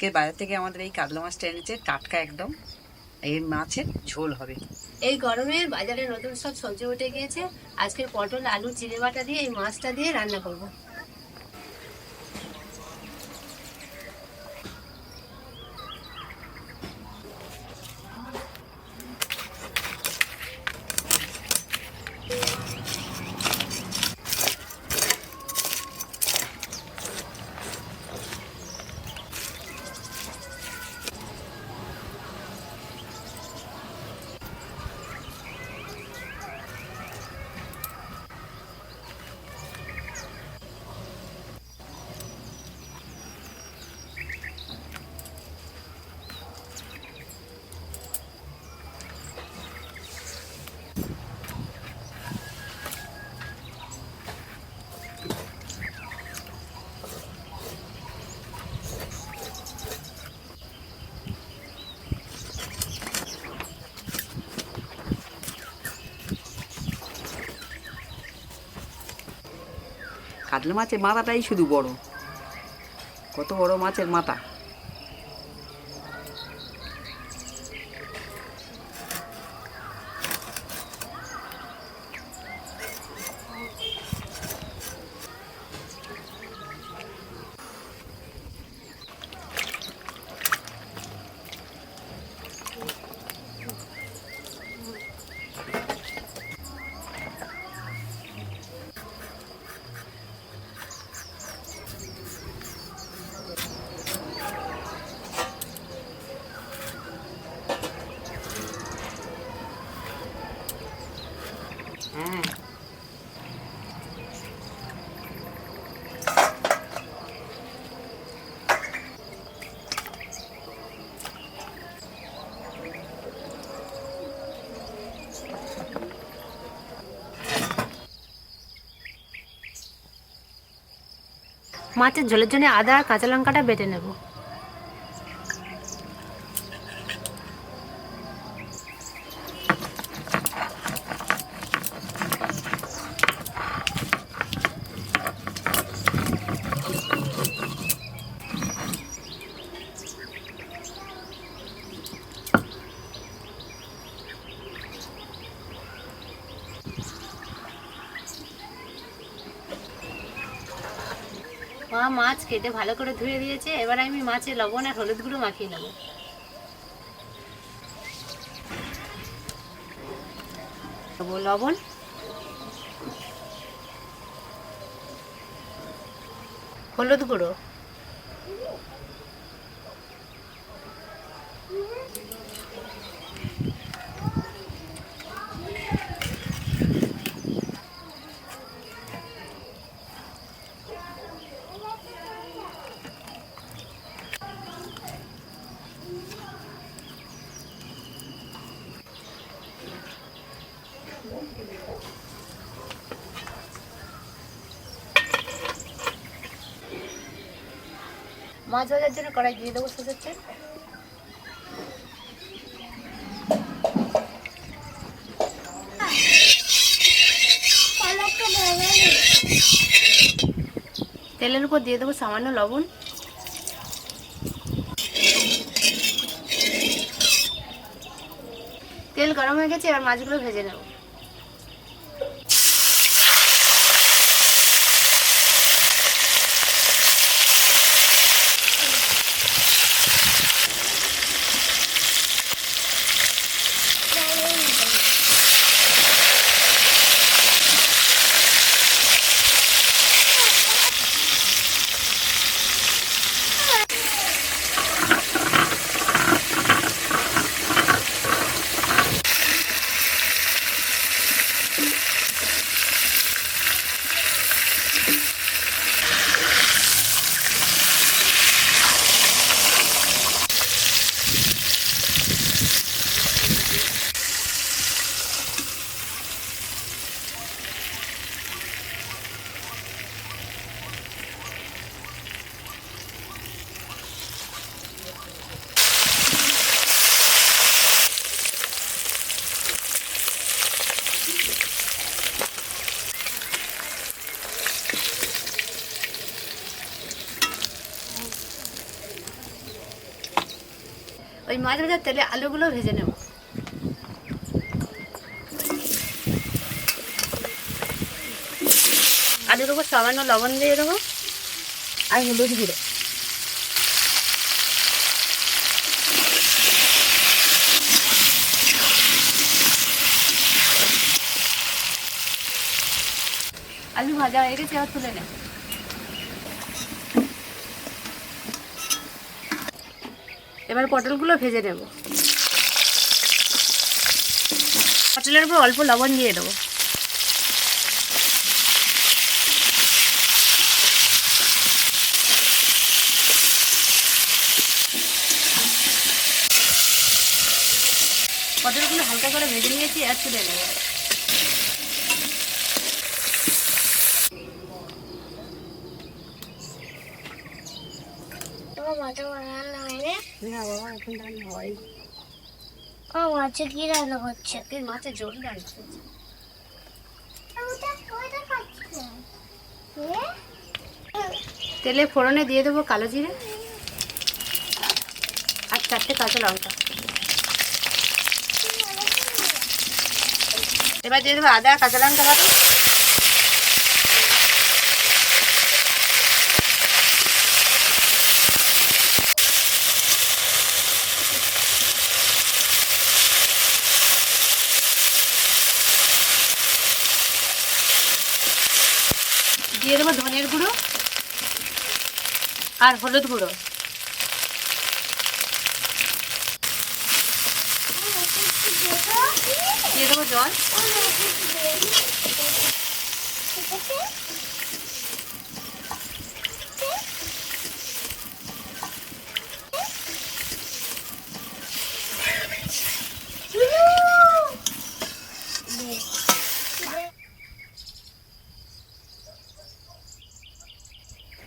আজকে বাজার থেকে আমাদের এই কাতলা মাছটা এনেছে, টাটকা একদম। এই মাছের ঝোল হবে। এই গরমে বাজারে নতুন সব সবজি উঠে গিয়েছে। আজকে পটল আলু চিড়ে বাটা দিয়ে এই মাছটা দিয়ে রান্না করব। কাতলা মাছের মাথাটাই শুধু বড়, কত বড় মাছের মাথা। হ্যাঁ, মাছের ঝোলের জন্য আদা আর কাঁচা লঙ্কাটা বেটে নেব। মা মাছ কেটে ভালো করে ধুয়ে দিয়েছে, এবার আমি মাছে লবণ আর হলুদ গুঁড়ো মাখিয়ে নেব। লবণ, হলুদ গুঁড়ো, মাছ ভাজার জন্য কড়াই দিয়ে দেবো সরষের তেল। তেলের উপর দিয়ে দেবো সামান্য লবণ। তেল গরম হয়ে গেছে, এবার মাছগুলো ভেজে নেব। মাছ ভাজার তেলে আলুগুলো ভেজে নেব। আলুর উপর সামান্য লবণ দিয়ে দেবো আর হলুদ গুঁড়ো। আলু ভাজা হয়ে গেছে, এবার তুলে নেব। এবার পটলগুলো ভেজে নেব। পটলের উপর অল্প লবণ দিয়ে দেবো। পটলগুলো হালকা করে ভেজে নিয়েছি, আর তুলে নেব। মাছে কি রান্না হচ্ছে? মাছের ঝোল রান্না করছি। তেলে ফোড়নে দিয়ে দেবো কালো জিরে আর 4টে কাঁচা লঙ্কা। এবার দিয়ে দেবো আদা কাঁচা লঙ্কা বাটা। দিয়ে দেবো ধনের গুঁড়ো আর হলুদ গুঁড়ো। দিয়ে দেবো জল।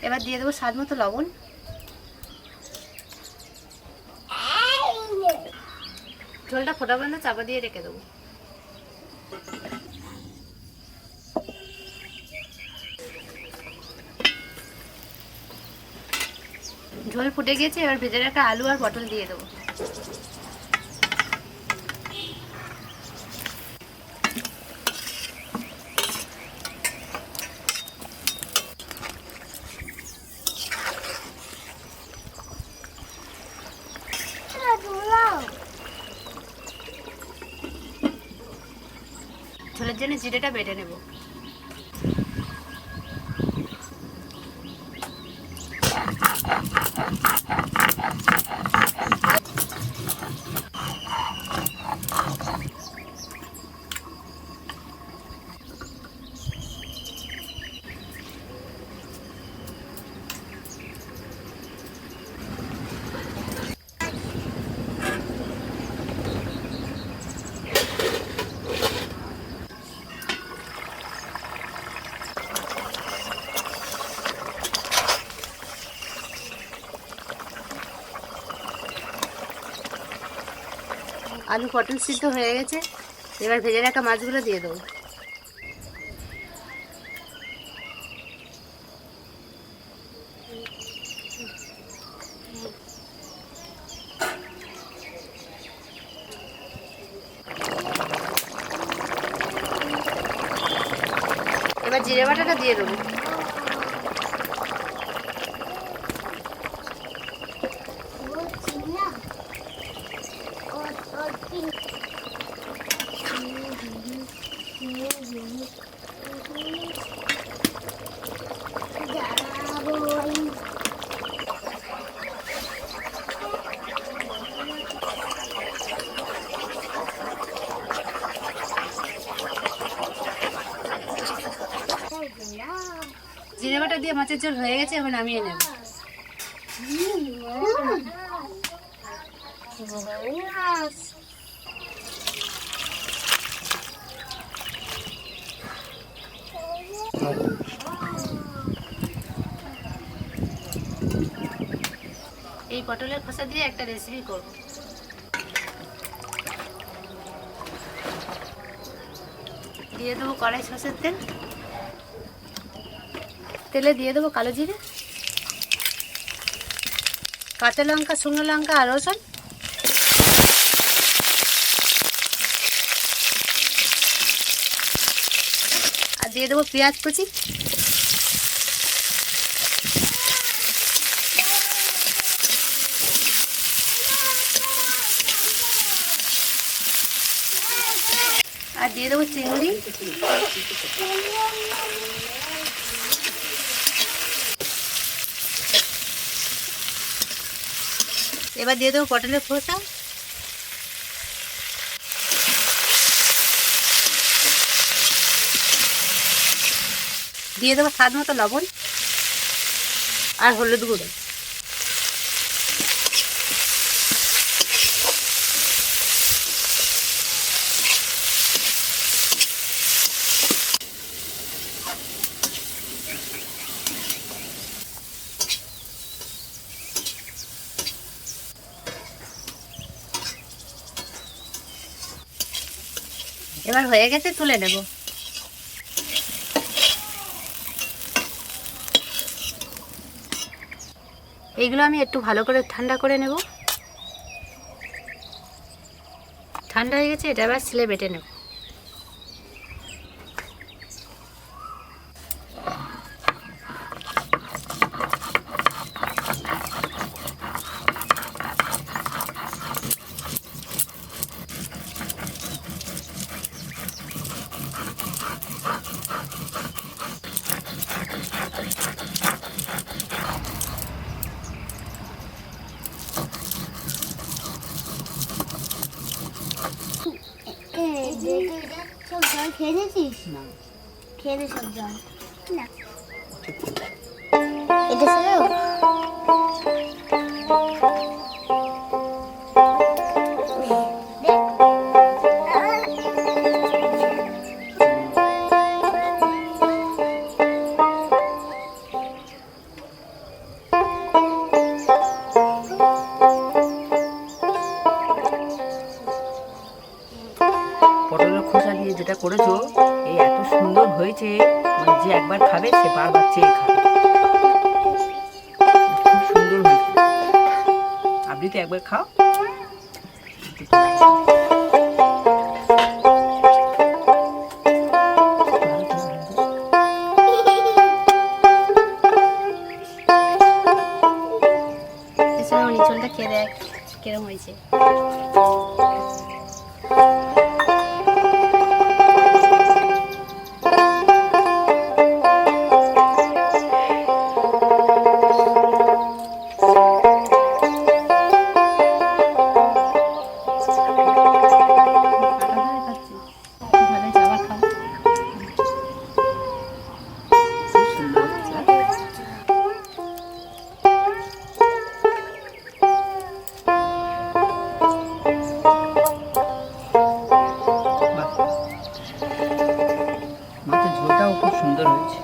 এবার দিয়ে দেবো স্বাদ মতো লবণ। ঝোলটা ফোটা পর্যন্ত চাপা দিয়ে রেখে দেবো। ঝোল ফুটে গেছে, এবার ভেজে রাখা আলু আর পটল দিয়ে দেবো। ঝোলের জন্য জিরেটা বেটে নেব। আলু পটল সিদ্ধ হয়ে গেছে, এবার ভেজে রাখা মাছগুলো দিয়ে দেবো। এবার জিরে বাটাটা দিয়ে দেবো। জিরে বাটা দিয়ে মাছের ঝোল হয়ে গেছে, এখন নামিয়ে নেব। এই পটলের খোসা দিয়ে একটা রেসিপি করব। দিয়ে দেবো কড়াই সরষের তেল। তেলে দিয়ে দেবো কালো জিরে, কাঁচা লঙ্কা, শুকনো লঙ্কা আর রসুন। দিয়ে দেবো পেঁয়াজ কুচি। আর দিয়ে দেবো চিংড়ি। এবার দিয়ে দেবো পটলের খোসা। দিয়ে দেবো স্বাদ মতো লবণ আর হলুদ গুঁড়ো। এবার হয়ে গেছে, তুলে নেব। এইগুলো আমি একটু ভালো করে ঠান্ডা করে নেব। ঠান্ডা হয়ে গেছে, এটা এবার শিলে বেটে নেব। সব জল খেয়ে নিয়েছিস? খেয়ে নে সব জল। না এটা ছিল পটলের খোসা দিয়ে যেটা করেছো এই এত সুন্দর হয়েছে, মানে যে একবার খাবে সে বারবার চেয়ে খাবে। খুব সুন্দর হয়েছে। আপনি তো একবার খাও। নিচলটা খেয়ে দেখ কিরম হয়েছে। মাছের ঝোলটাও খুব সুন্দর হয়েছে।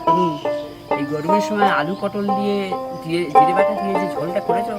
এই গরমের সময় আলু পটল দিয়ে জিরে বাটা দিয়ে যে ঝোলটা করেছো